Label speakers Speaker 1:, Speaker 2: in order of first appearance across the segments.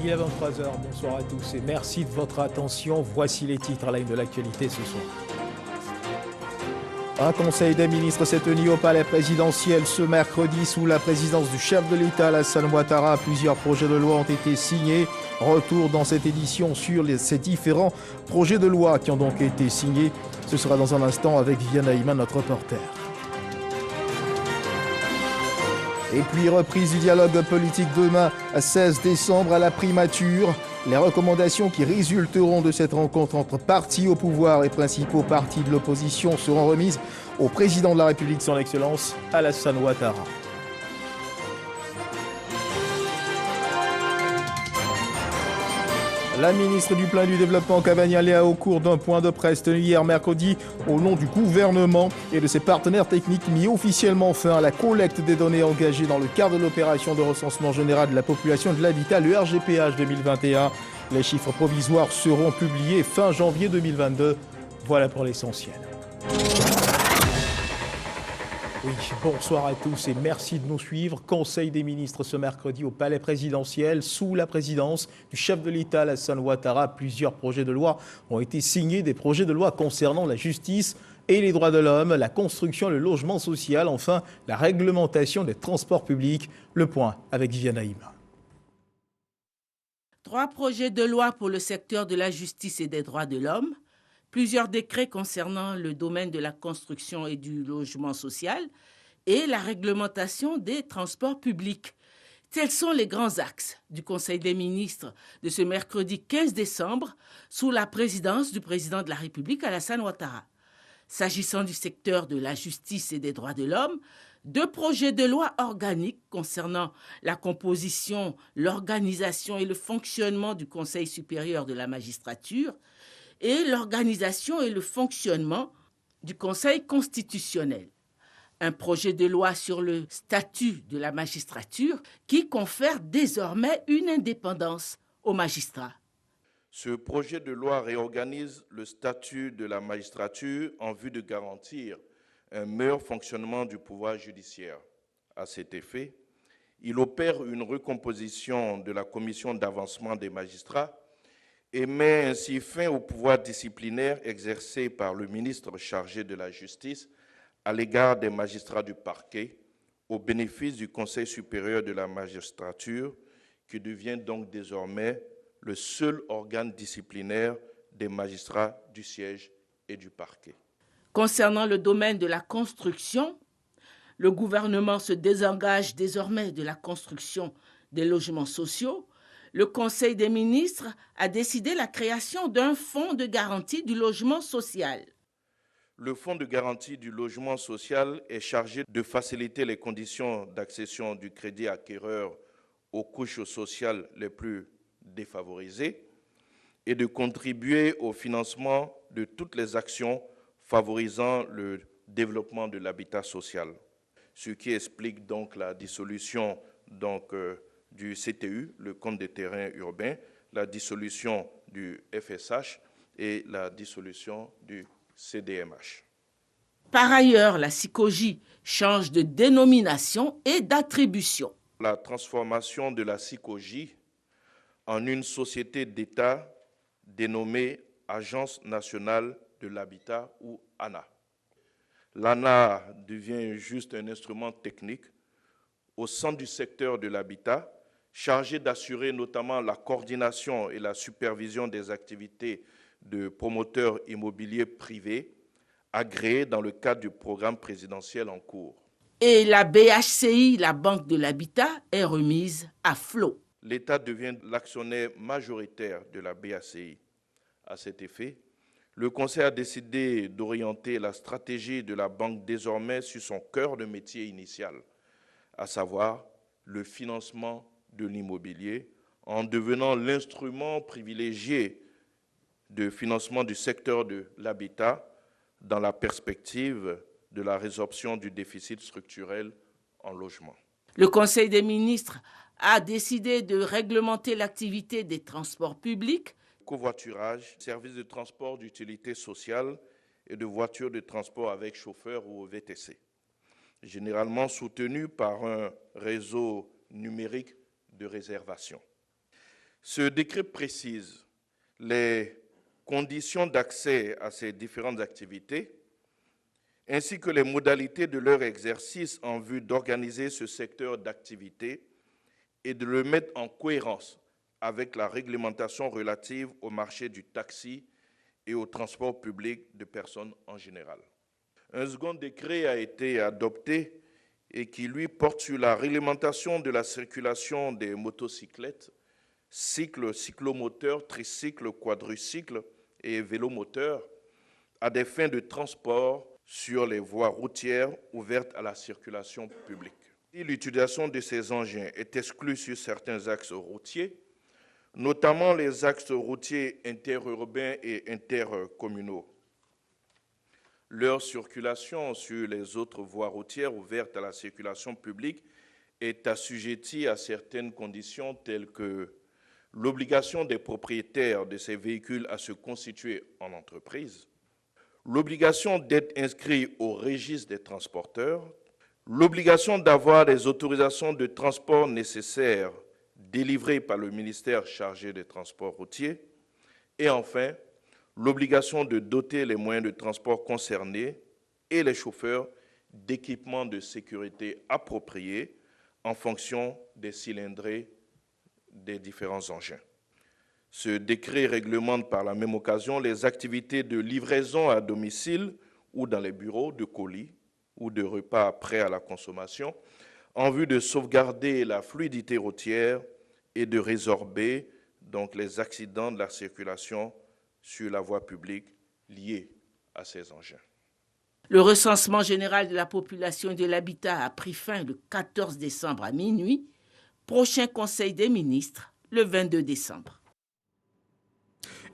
Speaker 1: Il est 23 heures, bonsoir à tous et merci de votre attention. Voici les titres à la une de l'actualité ce soir. Un conseil des ministres s'est tenu au palais présidentiel ce mercredi sous la présidence du chef de l'État, Alassane Ouattara. Plusieurs projets de loi ont été signés. Retour dans cette édition sur ces différents projets de loi qui ont donc été signés. Ce sera dans un instant avec Viviane Haïman, notre reporter. Et puis reprise du dialogue politique demain, 16 décembre à la primature. Les recommandations qui résulteront de cette rencontre entre partis au pouvoir et principaux partis de l'opposition seront remises au président de la République, son Excellence Alassane Ouattara. La ministre du Plan et du Développement Cavagna au cours d'un point de presse tenu hier mercredi au nom du gouvernement et de ses partenaires techniques mis officiellement fin à la collecte des données engagées dans le cadre de l'opération de recensement général de la population et de l'habitat, le RGPH 2021. Les chiffres provisoires seront publiés fin janvier 2022. Voilà pour l'essentiel. Oui, bonsoir à tous et merci de nous suivre. Conseil des ministres ce mercredi au palais présidentiel sous la présidence du chef de l'État, Alassane Ouattara. Plusieurs projets de loi ont été signés, des projets de loi concernant la justice et les droits de l'homme, la construction, le logement social, enfin la réglementation des transports publics. Le point avec Viviane Haïman.
Speaker 2: 3 projets de loi pour le secteur de la justice et des droits de l'homme, plusieurs décrets concernant le domaine de la construction et du logement social et la réglementation des transports publics. Tels sont les grands axes du Conseil des ministres de ce mercredi 15 décembre sous la présidence du président de la République, Alassane Ouattara. S'agissant du secteur de la justice et des droits de l'homme, 2 projets de loi organiques concernant la composition, l'organisation et le fonctionnement du Conseil supérieur de la magistrature et l'organisation et le fonctionnement du Conseil constitutionnel. Un projet de loi sur le statut de la magistrature qui confère désormais une indépendance aux magistrats.
Speaker 3: Ce projet de loi réorganise le statut de la magistrature en vue de garantir un meilleur fonctionnement du pouvoir judiciaire. À cet effet, il opère une recomposition de la commission d'avancement des magistrats et met ainsi fin au pouvoir disciplinaire exercé par le ministre chargé de la Justice à l'égard des magistrats du parquet, au bénéfice du Conseil supérieur de la magistrature, qui devient donc désormais le seul organe disciplinaire des magistrats du siège et du parquet.
Speaker 2: Concernant le domaine de la construction, le gouvernement se désengage désormais de la construction des logements sociaux. Le Conseil des ministres a décidé la création d'un fonds de garantie du logement social.
Speaker 3: Le fonds de garantie du logement social est chargé de faciliter les conditions d'accession du crédit acquéreur aux couches sociales les plus défavorisées et de contribuer au financement de toutes les actions favorisant le développement de l'habitat social. Ce qui explique donc la dissolution du CTU, le compte des terrains urbains, la dissolution du FSH et la dissolution du CDMH.
Speaker 2: Par ailleurs, la SICOJI change de dénomination et d'attribution.
Speaker 3: La transformation de la SICOJI en une société d'État dénommée Agence nationale de l'habitat ou ANA. L'ANA devient juste un instrument technique au sein du secteur de l'habitat, chargé d'assurer notamment la coordination et la supervision des activités de promoteurs immobiliers privés agréés dans le cadre du programme présidentiel en cours.
Speaker 2: Et la BHCI, la Banque de l'Habitat, est remise à flot.
Speaker 3: L'État devient l'actionnaire majoritaire de la BHCI. À cet effet, le Conseil a décidé d'orienter la stratégie de la banque désormais sur son cœur de métier initial, à savoir le financement de l'immobilier, en devenant l'instrument privilégié de financement du secteur de l'habitat dans la perspective de la résorption du déficit structurel en logement.
Speaker 2: Le Conseil des ministres a décidé de réglementer l'activité des transports publics,
Speaker 3: covoiturage, services de transport d'utilité sociale et de voitures de transport avec chauffeur ou VTC, généralement soutenus par un réseau numérique de réservation. Ce décret précise les conditions d'accès à ces différentes activités, ainsi que les modalités de leur exercice en vue d'organiser ce secteur d'activité et de le mettre en cohérence avec la réglementation relative au marché du taxi et au transport public de personnes en général. Un second décret a été adopté et qui, lui, porte sur la réglementation de la circulation des motocyclettes, cycles, cyclomoteurs, tricycles, quadricycles et vélomoteurs à des fins de transport sur les voies routières ouvertes à la circulation publique. Si l'utilisation de ces engins est exclue sur certains axes routiers, notamment les axes routiers interurbains et intercommunaux, leur circulation sur les autres voies routières ouvertes à la circulation publique est assujettie à certaines conditions telles que l'obligation des propriétaires de ces véhicules à se constituer en entreprise, l'obligation d'être inscrits au registre des transporteurs, l'obligation d'avoir les autorisations de transport nécessaires délivrées par le ministère chargé des transports routiers et enfin, l'obligation de doter les moyens de transport concernés et les chauffeurs d'équipements de sécurité appropriés en fonction des cylindrées des différents engins. Ce décret réglemente par la même occasion les activités de livraison à domicile ou dans les bureaux de colis ou de repas prêts à la consommation en vue de sauvegarder la fluidité routière et de résorber donc les accidents de la circulation sur la voie publique liés à ces engins.
Speaker 2: Le recensement général de la population et de l'habitat a pris fin le 14 décembre à minuit. Prochain Conseil des ministres, le 22 décembre.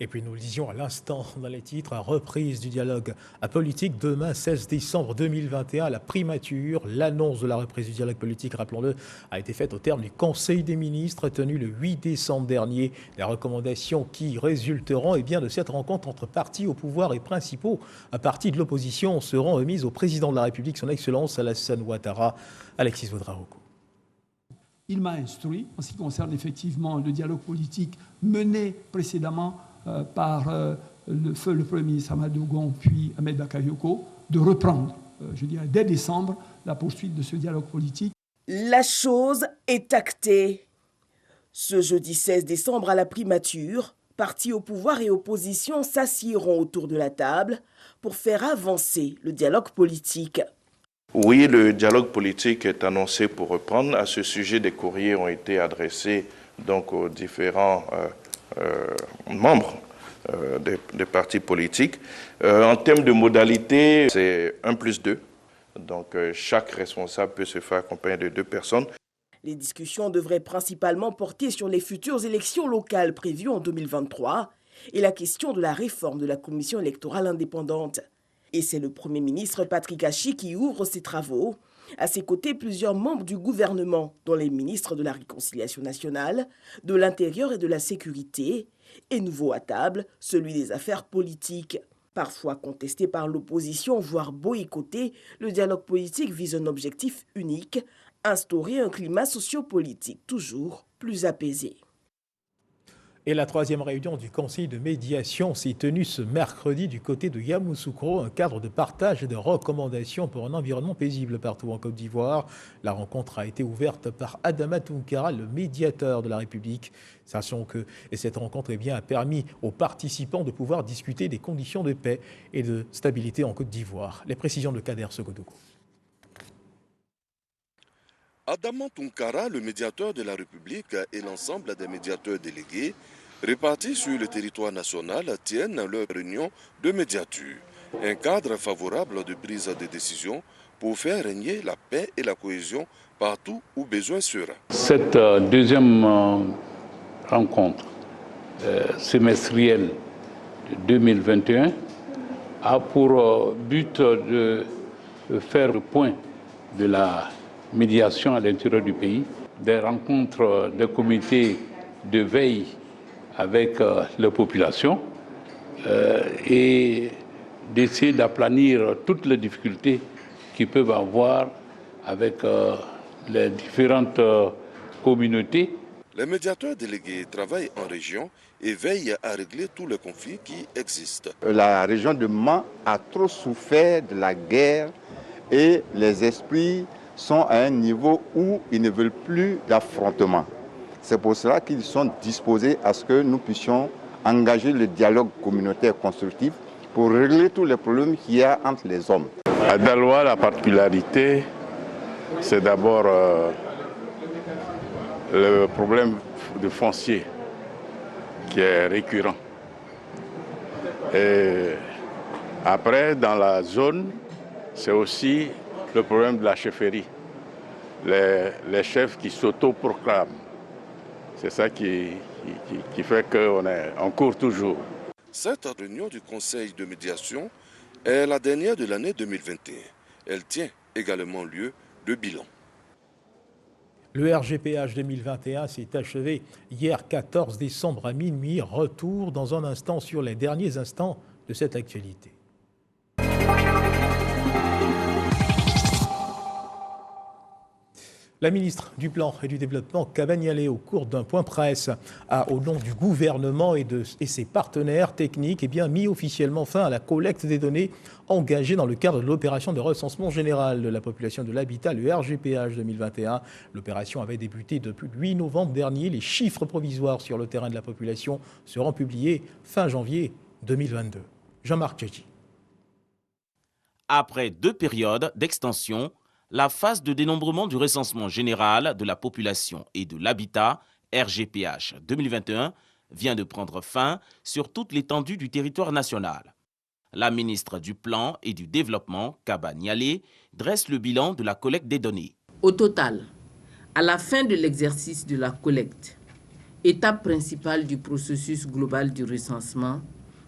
Speaker 1: Et puis nous le disions à l'instant dans les titres, reprise du dialogue politique demain 16 décembre 2021 à la primature. L'annonce de la reprise du dialogue politique, rappelons-le, a été faite au terme du Conseil des ministres tenu le 8 décembre dernier. Les recommandations qui résulteront de cette rencontre entre partis au pouvoir et principaux partis de l'opposition seront remises au président de la République, son Excellence Alassane Ouattara. Alexis Vaudra-Rocco.
Speaker 4: Il m'a instruit, en ce qui concerne effectivement le dialogue politique mené précédemment par le Premier ministre Amadou Gon puis Ahmed Bakayoko, de reprendre, dès décembre, la poursuite de ce dialogue politique.
Speaker 5: La chose est actée. Ce jeudi 16 décembre à la primature, partis au pouvoir et opposition s'assieront autour de la table pour faire avancer le dialogue politique.
Speaker 3: Oui, le dialogue politique est annoncé pour reprendre. À ce sujet, des courriers ont été adressés donc, aux différents membres des partis politiques. En termes de modalités, c'est 1+2. Donc, chaque responsable peut se faire accompagner de 2 personnes.
Speaker 5: Les discussions devraient principalement porter sur les futures élections locales prévues en 2023 et la question de la réforme de la commission électorale indépendante. Et c'est le Premier ministre Patrick Hachi qui ouvre ses travaux. À ses côtés, plusieurs membres du gouvernement, dont les ministres de la Réconciliation nationale, de l'Intérieur et de la Sécurité, et nouveau à table, celui des affaires politiques. Parfois contesté par l'opposition, voire boycotté, le dialogue politique vise un objectif unique, instaurer un climat sociopolitique toujours plus apaisé.
Speaker 1: Et la 3e réunion du Conseil de médiation s'est tenue ce mercredi du côté de Yamoussoukro, un cadre de partage et de recommandations pour un environnement paisible partout en Côte d'Ivoire. La rencontre a été ouverte par Adama Tounkara, le médiateur de la République. Sachant que cette rencontre a permis aux participants de pouvoir discuter des conditions de paix et de stabilité en Côte d'Ivoire. Les précisions de Kader Sogodoko.
Speaker 6: Adama Tounkara, le médiateur de la République, et l'ensemble des médiateurs délégués répartis sur le territoire national tiennent leur réunion de médiature. Un cadre favorable de prise de décision pour faire régner la paix et la cohésion partout où besoin sera.
Speaker 7: Cette deuxième rencontre semestrielle de 2021 a pour but de faire le point de la médiation à l'intérieur du pays, des rencontres des comités de veille avec les populations et d'essayer d'aplanir toutes les difficultés qu'ils peuvent avoir avec les différentes communautés.
Speaker 6: Les médiateurs délégués travaillent en région et veillent à régler tous les conflits qui existent.
Speaker 8: La région de Mans a trop souffert de la guerre et les esprits sont à un niveau où ils ne veulent plus d'affrontement. C'est pour cela qu'ils sont disposés à ce que nous puissions engager le dialogue communautaire constructif pour régler tous les problèmes qu'il y a entre les hommes.
Speaker 7: À Daloa, la particularité, c'est d'abord le problème de foncier qui est récurrent. Et après, dans la zone, c'est aussi le problème de la chefferie. Les chefs qui s'autoproclament. C'est ça qui fait qu'on court toujours.
Speaker 6: Cette réunion du Conseil de médiation est la dernière de l'année 2021. Elle tient également lieu de bilan.
Speaker 1: Le RGPH 2021 s'est achevé hier 14 décembre à minuit. Retour dans un instant sur les derniers instants de cette actualité. La ministre du Plan et du Développement, Kaba Nialé, au cours d'un point presse, a, au nom du gouvernement et ses partenaires techniques, mis officiellement fin à la collecte des données engagées dans le cadre de l'opération de recensement général de la population de l'habitat, le RGPH 2021. L'opération avait débuté depuis le 8 novembre dernier. Les chiffres provisoires sur le terrain de la population seront publiés fin janvier 2022. Jean-Marc Tchéchi.
Speaker 9: Après 2 périodes d'extension, la phase de dénombrement du recensement général de la population et de l'habitat, RGPH 2021, vient de prendre fin sur toute l'étendue du territoire national. La ministre du Plan et du Développement, Kaba Nialé, dresse le bilan de la collecte des données.
Speaker 2: Au total, à la fin de l'exercice de la collecte, étape principale du processus global du recensement,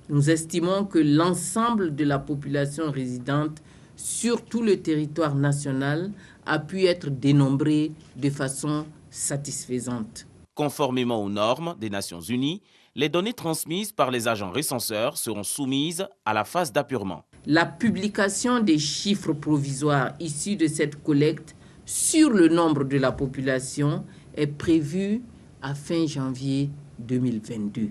Speaker 2: nous estimons que l'ensemble de la population résidente sur tout le territoire national a pu être dénombré de façon satisfaisante.
Speaker 9: Conformément aux normes des Nations Unies, les données transmises par les agents recenseurs seront soumises à la phase d'appurement.
Speaker 2: La publication des chiffres provisoires issus de cette collecte sur le nombre de la population est prévue à fin janvier 2022.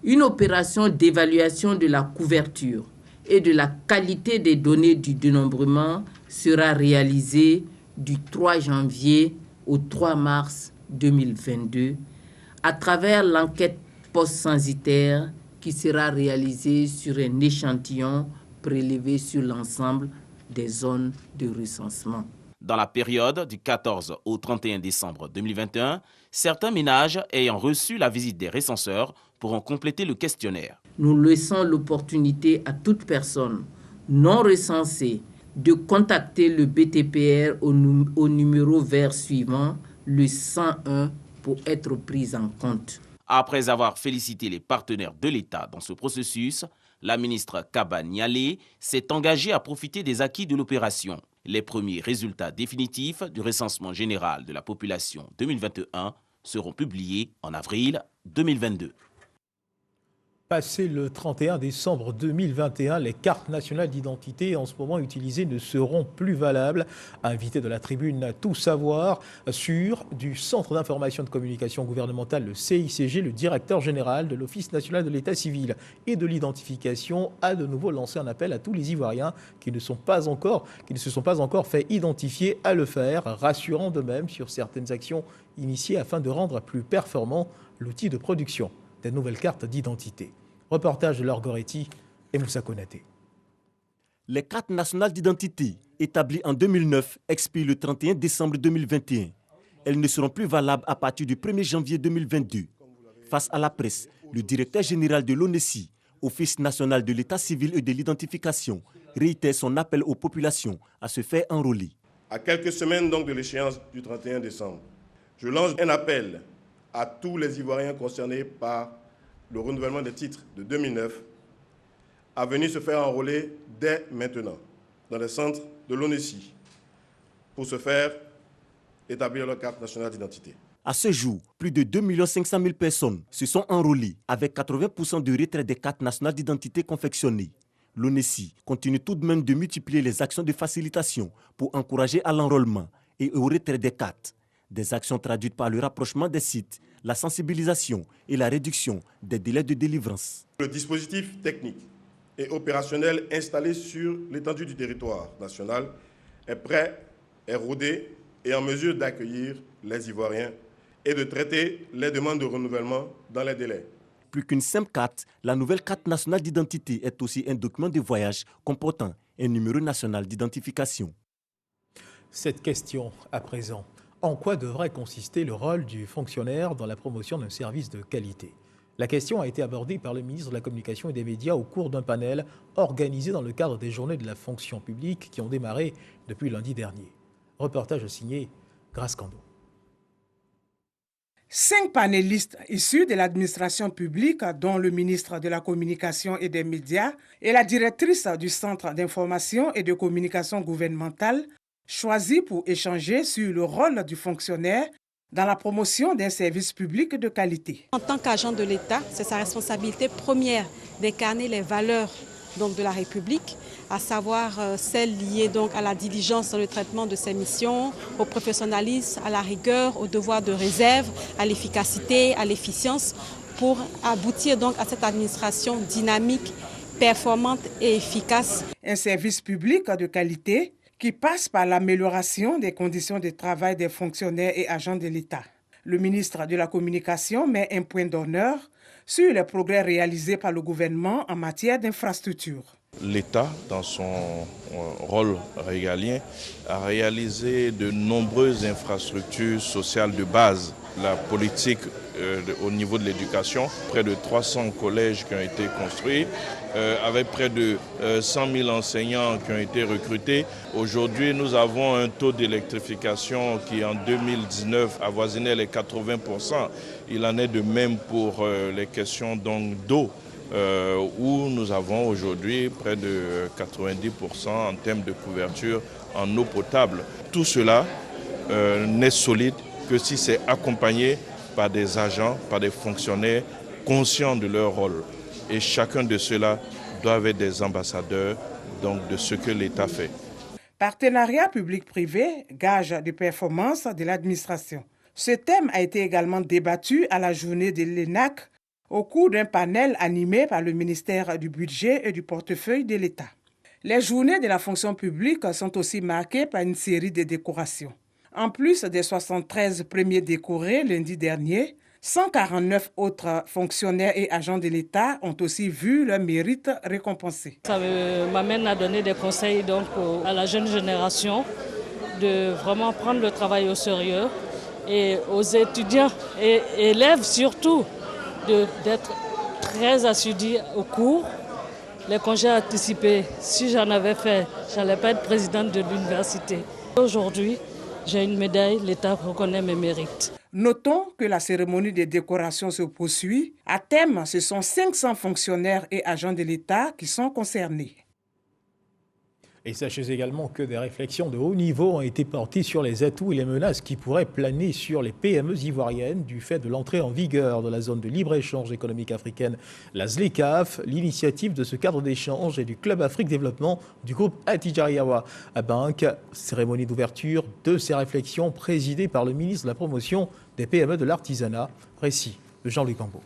Speaker 2: Une opération d'évaluation de la couverture et de la qualité des données du dénombrement sera réalisée du 3 janvier au 3 mars 2022 à travers l'enquête post-censitaire qui sera réalisée sur un échantillon prélevé sur l'ensemble des zones de recensement.
Speaker 9: Dans la période du 14 au 31 décembre 2021, certains ménages ayant reçu la visite des recenseurs pourront compléter le questionnaire.
Speaker 2: Nous laissons l'opportunité à toute personne non recensée de contacter le BTPR au numéro vert suivant, le 101, pour être prise en compte.
Speaker 9: Après avoir félicité les partenaires de l'État dans ce processus, la ministre Kaba Nialé s'est engagée à profiter des acquis de l'opération. Les premiers résultats définitifs du recensement général de la population 2021 seront publiés en avril 2022.
Speaker 1: Passé le 31 décembre 2021, les cartes nationales d'identité en ce moment utilisées ne seront plus valables. Invité de la tribune Tout savoir du Centre d'information de communication gouvernementale, le CICG, le directeur général de l'Office national de l'état civil et de l'identification a de nouveau lancé un appel à tous les Ivoiriens qui ne se sont pas encore fait identifier à le faire, rassurant de même sur certaines actions initiées afin de rendre plus performant l'outil de production des nouvelles cartes d'identité. Reportage de Laure Goretti et Moussa Konaté.
Speaker 10: Les cartes nationales d'identité, établies en 2009, expirent le 31 décembre 2021. Elles ne seront plus valables à partir du 1er janvier 2022. Face à la presse, le directeur général de l'ONESI, Office national de l'état civil et de l'identification, réitère son appel aux populations à se faire enrôler.
Speaker 11: À quelques semaines donc de l'échéance du 31 décembre, je lance un appel à tous les Ivoiriens concernés par le renouvellement des titres de 2009 à venir se faire enrôler dès maintenant dans les centres de l'ONESI pour se faire établir leur carte nationale d'identité.
Speaker 10: À ce jour, plus de 2 500 000 personnes se sont enrôlées avec 80% de retrait des cartes nationales d'identité confectionnées. L'ONESI continue tout de même de multiplier les actions de facilitation pour encourager à l'enrôlement et au retrait des cartes. Des actions traduites par le rapprochement des sites, la sensibilisation et la réduction des délais de délivrance.
Speaker 11: Le dispositif technique et opérationnel installé sur l'étendue du territoire national est prêt, est rodé et en mesure d'accueillir les Ivoiriens et de traiter les demandes de renouvellement dans les délais.
Speaker 10: Plus qu'une simple carte, la nouvelle carte nationale d'identité est aussi un document de voyage comportant un numéro national d'identification.
Speaker 1: Cette question, à présent, en quoi devrait consister le rôle du fonctionnaire dans la promotion d'un service de qualité? La question a été abordée par le ministre de la Communication et des Médias au cours d'un panel organisé dans le cadre des Journées de la fonction publique qui ont démarré depuis lundi dernier. Reportage signé Grace Kando.
Speaker 12: 5 panélistes issus de l'administration publique, dont le ministre de la Communication et des Médias et la directrice du Centre d'information et de communication gouvernementale, choisis pour échanger sur le rôle du fonctionnaire dans la promotion d'un service public de qualité.
Speaker 13: En tant qu'agent de l'État, c'est sa responsabilité première d'incarner les valeurs de la République, à savoir celles liées à la diligence dans le traitement de ses missions, au professionnalisme, à la rigueur, au devoir de réserve, à l'efficacité, à l'efficience, pour aboutir à cette administration dynamique, performante et efficace.
Speaker 12: Un service public de qualité qui passe par l'amélioration des conditions de travail des fonctionnaires et agents de l'État. Le ministre de la Communication met un point d'honneur sur les progrès réalisés par le gouvernement en matière d'infrastructures.
Speaker 3: L'État, dans son rôle régalien, a réalisé de nombreuses infrastructures sociales de base. La politique au niveau de l'éducation, près de 300 collèges qui ont été construits, avec près de 100 000 enseignants qui ont été recrutés. Aujourd'hui, nous avons un taux d'électrification qui, en 2019, avoisinait les 80%. Il en est de même pour les questions d'eau. Où nous avons aujourd'hui près de 90% en termes de couverture en eau potable. Tout cela n'est solide que si c'est accompagné par des agents, par des fonctionnaires conscients de leur rôle. Et chacun de ceux-là doivent être des ambassadeurs de ce que l'État fait.
Speaker 12: Partenariat public-privé, gage de performance de l'administration. Ce thème a été également débattu à la journée de l'ENAC au cours d'un panel animé par le ministère du Budget et du Portefeuille de l'État. Les journées de la fonction publique sont aussi marquées par une série de décorations. En plus des 73 premiers décorés lundi dernier, 149 autres fonctionnaires et agents de l'État ont aussi vu leur mérite récompensé.
Speaker 14: Ça m'amène à donner des conseils à la jeune génération de vraiment prendre le travail au sérieux et aux étudiants et élèves surtout d'être très assidus au cours. Les congés anticipés, si j'en avais fait, je n'allais pas être présidente de l'université. Aujourd'hui, j'ai une médaille, l'État reconnaît mes mérites.
Speaker 12: Notons que la cérémonie de décoration se poursuit. À thème, ce sont 500 fonctionnaires et agents de l'État qui sont concernés.
Speaker 1: Et sachez également que des réflexions de haut niveau ont été portées sur les atouts et les menaces qui pourraient planer sur les PME ivoiriennes du fait de l'entrée en vigueur de la zone de libre-échange économique africaine, la ZLECAf, l'initiative de ce cadre d'échange et du Club Afrique Développement du groupe Attijariyawa à Banque. Cérémonie d'ouverture de ces réflexions présidée par le ministre de la Promotion des PME de l'artisanat, récit de Jean-Louis Cambo.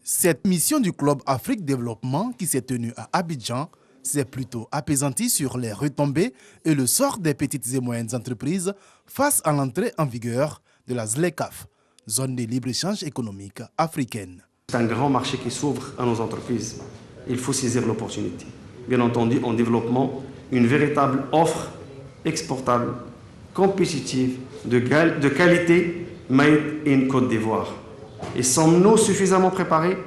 Speaker 15: Cette mission du Club Afrique Développement qui s'est tenue à Abidjan s'est plutôt apaisantie sur les retombées et le sort des petites et moyennes entreprises face à l'entrée en vigueur de la ZLECAf, zone de libre-échange économique africaine.
Speaker 16: C'est un grand marché qui s'ouvre à nos entreprises. Il faut saisir l'opportunité. Bien entendu, en développant une véritable offre exportable, compétitive, de qualité, made in Côte d'Ivoire. Et sommes-nous suffisamment préparés?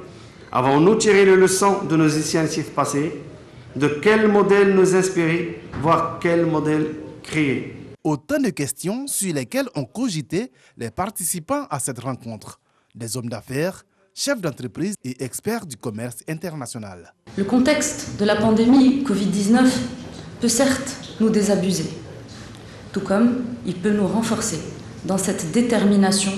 Speaker 16: Avons-nous tiré les leçons de nos initiatives passées? De quel modèle nous inspirer, voire quel modèle créer?
Speaker 15: Autant de questions sur lesquelles ont cogité les participants à cette rencontre. Des hommes d'affaires, chefs d'entreprise et experts du commerce international.
Speaker 17: Le contexte de la pandémie Covid-19 peut certes nous désabuser, tout comme il peut nous renforcer dans cette détermination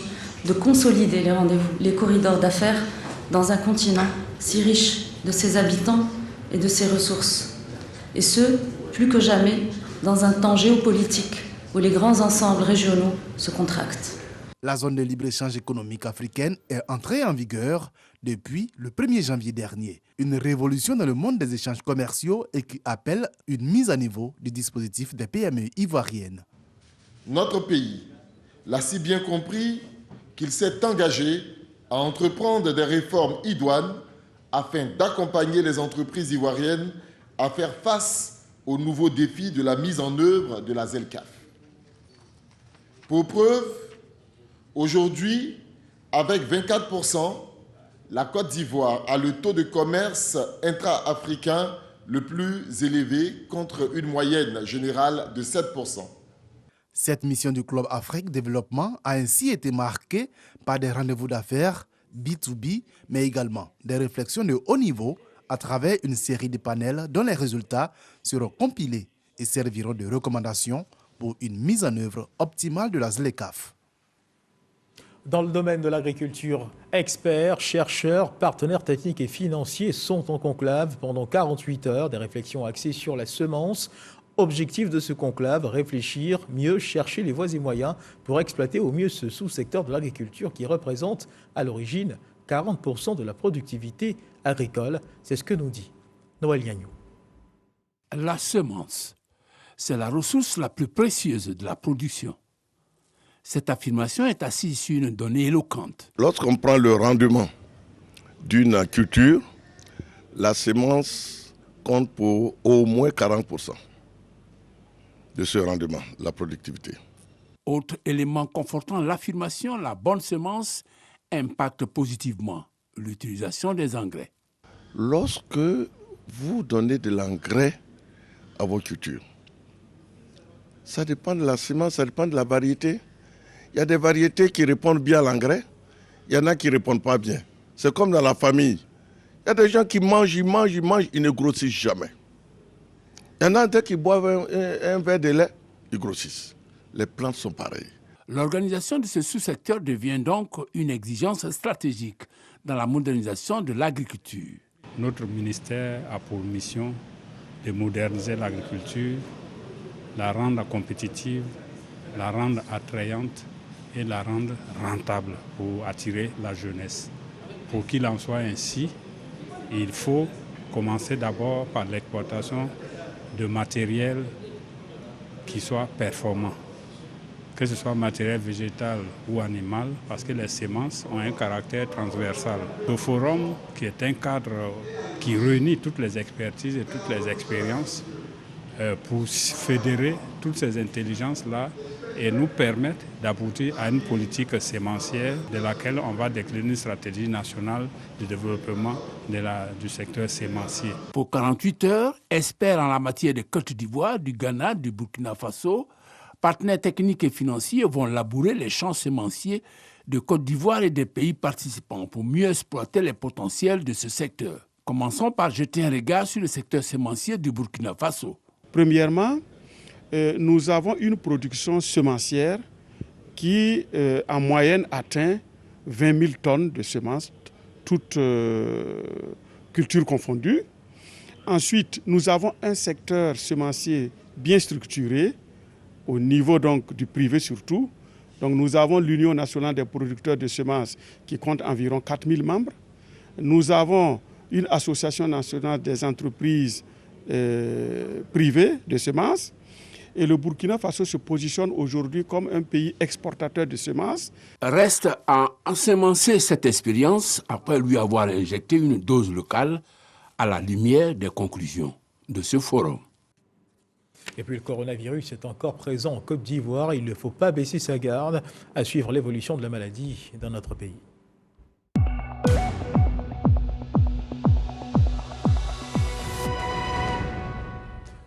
Speaker 17: de consolider les rendez-vous, les corridors d'affaires dans un continent si riche de ses habitants et de ses ressources. Et ce, plus que jamais, dans un temps géopolitique où les grands ensembles régionaux se contractent.
Speaker 15: La zone de libre-échange économique africaine est entrée en vigueur depuis le 1er janvier dernier. Une révolution dans le monde des échanges commerciaux et qui appelle une mise à niveau du dispositif des PME ivoiriennes.
Speaker 18: Notre pays l'a si bien compris qu'il s'est engagé à entreprendre des réformes idoines afin d'accompagner les entreprises ivoiriennes à faire face aux nouveaux défis de la mise en œuvre de la ZLECAf. Pour preuve, aujourd'hui, avec 24%, la Côte d'Ivoire a le taux de commerce intra-africain le plus élevé contre une moyenne générale de 7%.
Speaker 15: Cette mission du Club Afrique Développement a ainsi été marquée par des rendez-vous d'affaires B2B, mais également des réflexions de haut niveau à travers une série de panels dont les résultats seront compilés et serviront de recommandations pour une mise en œuvre optimale de la ZLECAf.
Speaker 1: Dans le domaine de l'agriculture, experts, chercheurs, partenaires techniques et financiers sont en conclave pendant 48 heures. Des réflexions axées sur la semence. Objectif de ce conclave, réfléchir, mieux chercher les voies et moyens pour exploiter au mieux ce sous-secteur de l'agriculture qui représente à l'origine 40% de la productivité agricole. C'est ce que nous dit Noël Gagnou.
Speaker 19: La semence, c'est la ressource la plus précieuse de la production. Cette affirmation est assise sur une donnée éloquente.
Speaker 3: Lorsqu'on prend le rendement d'une culture, la semence compte pour au moins 40% de ce rendement, la productivité.
Speaker 19: Autre élément confortant l'affirmation, la bonne semence impacte positivement l'utilisation des engrais.
Speaker 3: Lorsque vous donnez de l'engrais à vos cultures, ça dépend de la semence, ça dépend de la variété. Il y a des variétés qui répondent bien à l'engrais, il y en a qui ne répondent pas bien. C'est comme dans la famille. Il y a des gens qui mangent, ils ne grossissent jamais. Il y en a qui boivent un verre de lait, ils grossissent. Les plantes sont pareilles.
Speaker 19: L'organisation de ce sous-secteur devient donc une exigence stratégique dans la modernisation de l'agriculture.
Speaker 20: Notre ministère a pour mission de moderniser l'agriculture, la rendre compétitive, la rendre attrayante et la rendre rentable pour attirer la jeunesse. Pour qu'il en soit ainsi, il faut commencer d'abord par l'exploitation de matériel qui soit performant, que ce soit matériel végétal ou animal, parce que les semences ont un caractère transversal. Le forum, qui est un cadre qui réunit toutes les expertises et toutes les expériences pour fédérer toutes ces intelligences-là et nous permettre d'aboutir à une politique sémencière de laquelle on va décliner une stratégie nationale de développement du secteur sémencier.
Speaker 19: Pour 48 heures, experts en la matière de Côte d'Ivoire, du Ghana, du Burkina Faso, partenaires techniques et financiers vont labourer les champs sémenciers de Côte d'Ivoire et des pays participants pour mieux exploiter les potentiels de ce secteur. Commençons par jeter un regard sur le secteur sémencier du Burkina Faso.
Speaker 21: Premièrement, nous avons une production semencière qui, en moyenne, atteint 20 000 tonnes de semences, toutes cultures confondues. Ensuite, nous avons un secteur semencier bien structuré, au niveau donc, du privé surtout. Donc, nous avons l'Union nationale des producteurs de semences qui compte environ 4 000 membres. Nous avons une association nationale des entreprises privées de semences. Et le Burkina Faso se positionne aujourd'hui comme un pays exportateur de semences.
Speaker 19: Reste à ensemencer cette expérience après lui avoir injecté une dose locale à la lumière des conclusions de ce forum.
Speaker 1: Et puis le coronavirus est encore présent en Côte d'Ivoire. Il ne faut pas baisser sa garde à suivre l'évolution de la maladie dans notre pays.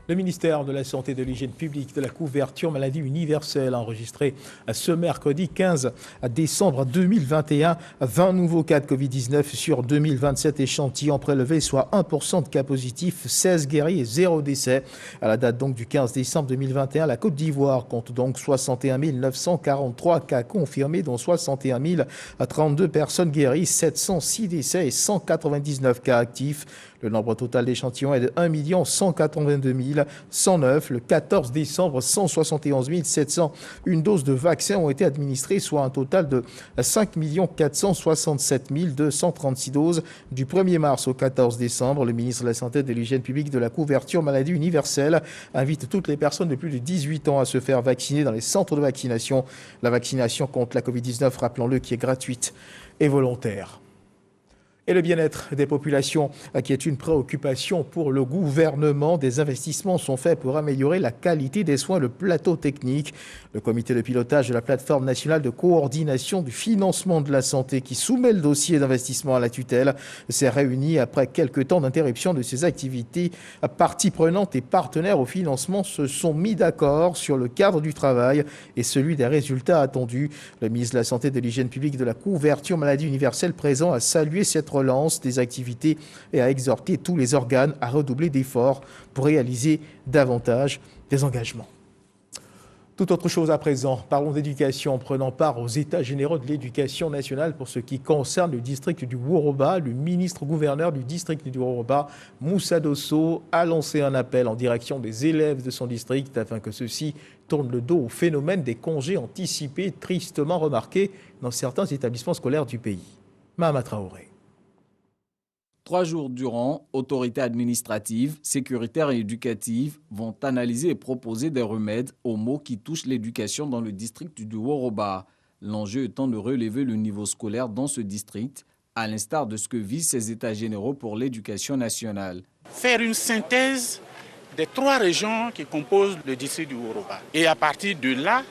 Speaker 1: Le ministère de la Santé et de l'Hygiène publique de la couverture maladie universelle a enregistré ce mercredi 15 décembre 2021 20 nouveaux cas de Covid-19 sur 2027 échantillons prélevés, soit 1% de cas positifs, 16 guéris et 0 décès. À la date donc du 15 décembre 2021, la Côte d'Ivoire compte donc 61 943 cas confirmés, dont 61 032 personnes guéries, 706 décès et 199 cas actifs. Le nombre total d'échantillons est de 1 182 109. Le 14 décembre, 171 700 doses de vaccins ont été administrées, soit un total de 5 467 236 doses. Du 1er mars au 14 décembre, le ministre de la Santé et de l'Hygiène publique de la couverture maladie universelle invite toutes les personnes de plus de 18 ans à se faire vacciner dans les centres de vaccination. La vaccination contre la Covid-19, rappelons-le, qui est gratuite et volontaire. Et le bien-être des populations, qui est une préoccupation pour le gouvernement. Des investissements sont faits pour améliorer la qualité des soins, le plateau technique. Le comité de pilotage de la plateforme nationale de coordination du financement de la santé, qui soumet le dossier d'investissement à la tutelle, s'est réuni après quelques temps d'interruption de ses activités. Parties prenantes et partenaires au financement se sont mis d'accord sur le cadre du travail et celui des résultats attendus. Le ministre de la Santé et de l'Hygiène publique de la couverture maladie universelle présent a salué cette relance des activités et a exhorté tous les organes à redoubler d'efforts pour réaliser davantage des engagements. Tout autre chose à présent, parlons d'éducation, prenant part aux États généraux de l'éducation nationale pour ce qui concerne le district du Woroba. Le ministre-gouverneur du district du Woroba, Moussa Dosso, a lancé un appel en direction des élèves de son district afin que ceux-ci tournent le dos au phénomène des congés anticipés tristement remarqués dans certains établissements scolaires du pays. Mahama Traoré.
Speaker 4: 3 jours durant, autorités administratives, sécuritaires et éducatives vont analyser et proposer des remèdes aux maux qui touchent l'éducation dans le district du Woroba. L'enjeu étant de relever le niveau scolaire dans ce district, à l'instar de ce que visent ces États généraux pour l'éducation nationale.
Speaker 22: Faire une synthèse des 3 régions qui composent le district du Woroba. Et à partir de là,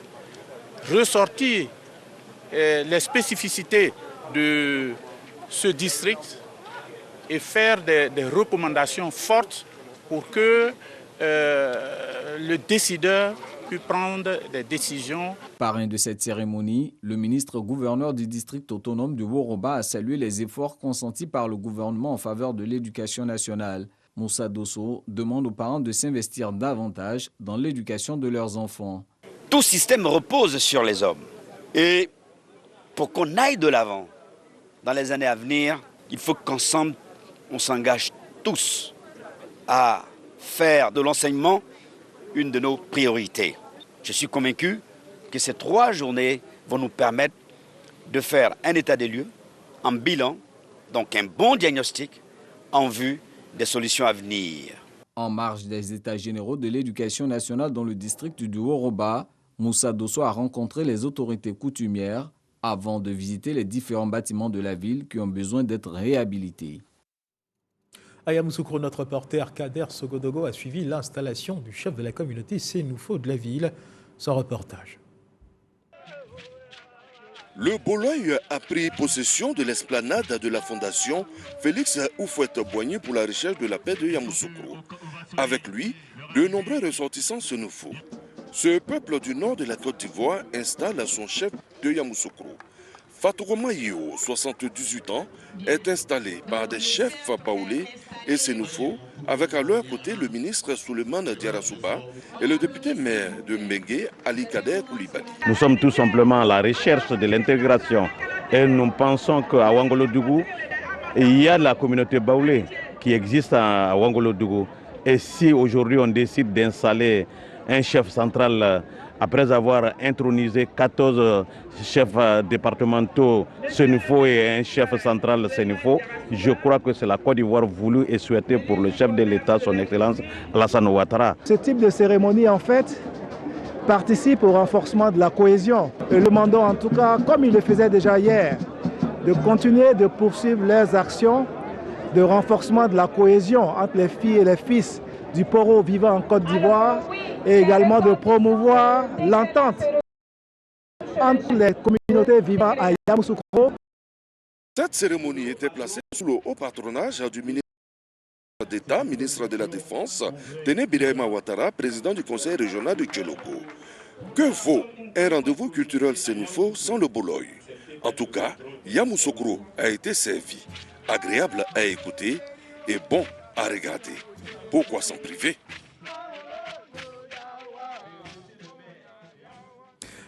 Speaker 22: ressortir les spécificités de ce district et faire des recommandations fortes pour que le décideur puisse prendre des décisions.
Speaker 4: Parrain de cette cérémonie, le ministre-gouverneur du district autonome du Woroba a salué les efforts consentis par le gouvernement en faveur de l'éducation nationale. Moussa Dosso demande aux parents de s'investir davantage dans l'éducation de leurs enfants.
Speaker 23: Tout système repose sur les hommes. Et pour qu'on aille de l'avant dans les années à venir, il faut qu'ensemble, on s'engage tous à faire de l'enseignement une de nos priorités. Je suis convaincu que ces 3 journées vont nous permettre de faire un état des lieux, un bilan, donc un bon diagnostic en vue des solutions à venir.
Speaker 4: En marge des États généraux de l'éducation nationale dans le district du Woroba, Moussa Dosso a rencontré les autorités coutumières avant de visiter les différents bâtiments de la ville qui ont besoin d'être réhabilités.
Speaker 1: À Yamoussoukro, notre reporter Kader Sogodogo a suivi l'installation du chef de la communauté Sénoufo de la ville. Son reportage.
Speaker 6: Le Boloy a pris possession de l'esplanade de la fondation Félix Houphouët-Boigny pour la recherche de la paix de Yamoussoukro. Avec lui, de nombreux ressortissants Sénoufo. Ce peuple du nord de la Côte d'Ivoire installe son chef de Yamoussoukro. Fatouroma Yeo, 78 ans, est installé par des chefs baoulés et Sénoufo, avec à leur côté le ministre Souleymane Diarra-Souba et le député maire de Mbengue, Ali Kader Koulibaly.
Speaker 24: Nous sommes tout simplement à la recherche de l'intégration et nous pensons qu'à Ouangolo-Dougou, il y a la communauté baoulée qui existe à Ouangolo-Dougou. Et si aujourd'hui on décide d'installer un chef central après avoir intronisé 14 chefs départementaux Sénoufo et un chef central Sénoufo, je crois que c'est la Côte d'Ivoire voulue et souhaitée pour le chef de l'État, son Excellence Alassane Ouattara.
Speaker 25: Ce type de cérémonie, en fait, participe au renforcement de la cohésion. Et le demandons, en tout cas, comme il le faisait déjà hier, de continuer de poursuivre leurs actions de renforcement de la cohésion entre les filles et les fils du Poro vivant en Côte d'Ivoire et également de promouvoir l'entente entre les communautés vivant à Yamoussoukro.
Speaker 6: Cette cérémonie était placée sous le haut patronage du ministre d'État, ministre de la Défense, Téné Birahima Ouattara, président du conseil régional de Djoloko. Que vaut un rendez-vous culturel Sénoufo sans le Boloy? En tout cas, Yamoussoukro a été servi, agréable à écouter et bon à regarder. Pourquoi s'en priver?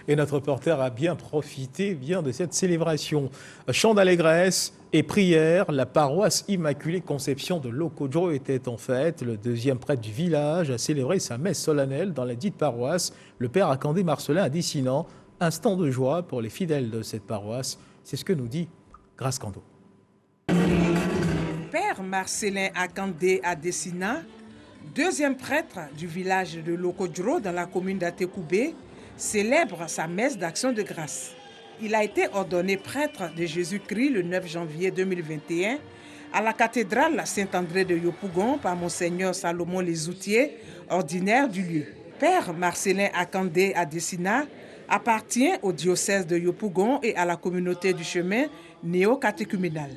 Speaker 1: Et notre reporter a bien profité de cette célébration. Chant d'allégresse, Et prière, la paroisse Immaculée Conception de Lokodjo était en fête. Le deuxième prêtre du village a célébré sa messe solennelle dans la dite paroisse. Le père Akandé Marcelin Adesina, instant de joie pour les fidèles de cette paroisse. C'est ce que nous dit Grace Kando.
Speaker 12: Père Marcelin Akandé Adesina, deuxième prêtre du village de Lokodjo dans la commune d'Atekoubé, célèbre sa messe d'action de grâce. Il a été ordonné prêtre de Jésus-Christ le 9 janvier 2021 à la cathédrale Saint-André de Yopougon par Monseigneur Salomon Lesoutier, ordinaire du lieu. Père Marcelin Akandé Adesina appartient au diocèse de Yopougon et à la communauté du chemin néo-catéchuménal.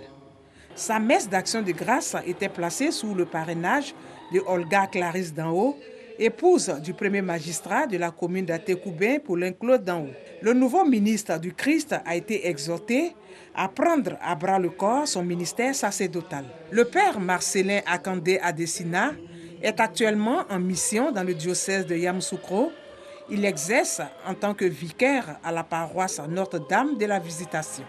Speaker 12: Sa messe d'action de grâce était placée sous le parrainage de Olga Clarisse Danhaut, épouse du premier magistrat de la commune d'Atekoubé, Paulin Claude Danhaut. Le nouveau ministre du Christ a été exhorté à prendre à bras le corps son ministère sacerdotal. Le père Marcelin Akandé Adesina est actuellement en mission dans le diocèse de Yamoussoukro. Il exerce en tant que vicaire à la paroisse Notre-Dame de la Visitation.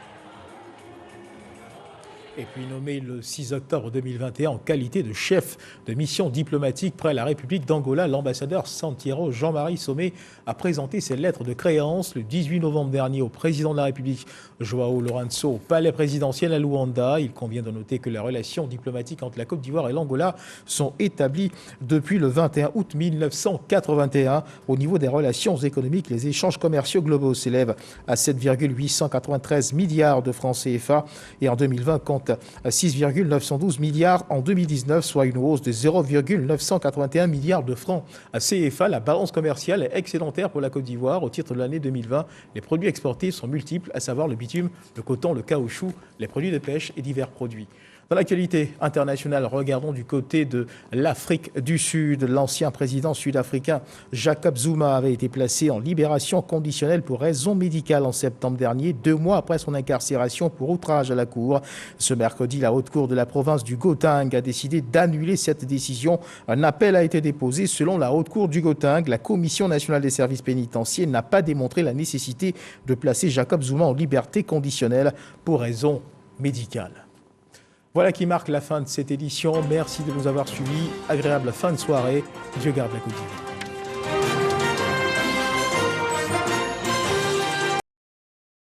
Speaker 1: Et puis nommé le 6 octobre 2021 en qualité de chef de mission diplomatique près la République d'Angola, l'ambassadeur Santiago Jean-Marie Sommet a présenté ses lettres de créance le 18 novembre dernier au président de la République, João Lourenço, au palais présidentiel à Luanda. Il convient de noter que les relations diplomatiques entre la Côte d'Ivoire et l'Angola sont établies depuis le 21 août 1981. Au niveau des relations économiques, les échanges commerciaux globaux s'élèvent à 7,893 milliards de francs CFA et en 2020 comptent à 6,912 milliards en 2019, soit une hausse de 0,981 milliards de francs CFA. La balance commerciale est excédentaire pour la Côte d'Ivoire. Au titre de l'année 2020, les produits exportés sont multiples, à savoir le bitume, le coton, le caoutchouc, les produits de pêche et divers produits. Dans l'actualité internationale, regardons du côté de l'Afrique du Sud. L'ancien président sud-africain Jacob Zuma avait été placé en libération conditionnelle pour raison médicale en septembre dernier, 2 mois après son incarcération pour outrage à la cour. Ce mercredi, la haute cour de la province du Gauteng a décidé d'annuler cette décision. Un appel a été déposé. Selon la haute cour du Gauteng, la Commission nationale des services pénitentiaires n'a pas démontré la nécessité de placer Jacob Zuma en liberté conditionnelle pour raison médicale. Voilà qui marque la fin de cette édition. Merci de nous avoir suivis. Agréable fin de soirée. Dieu garde la Côte d'Ivoire.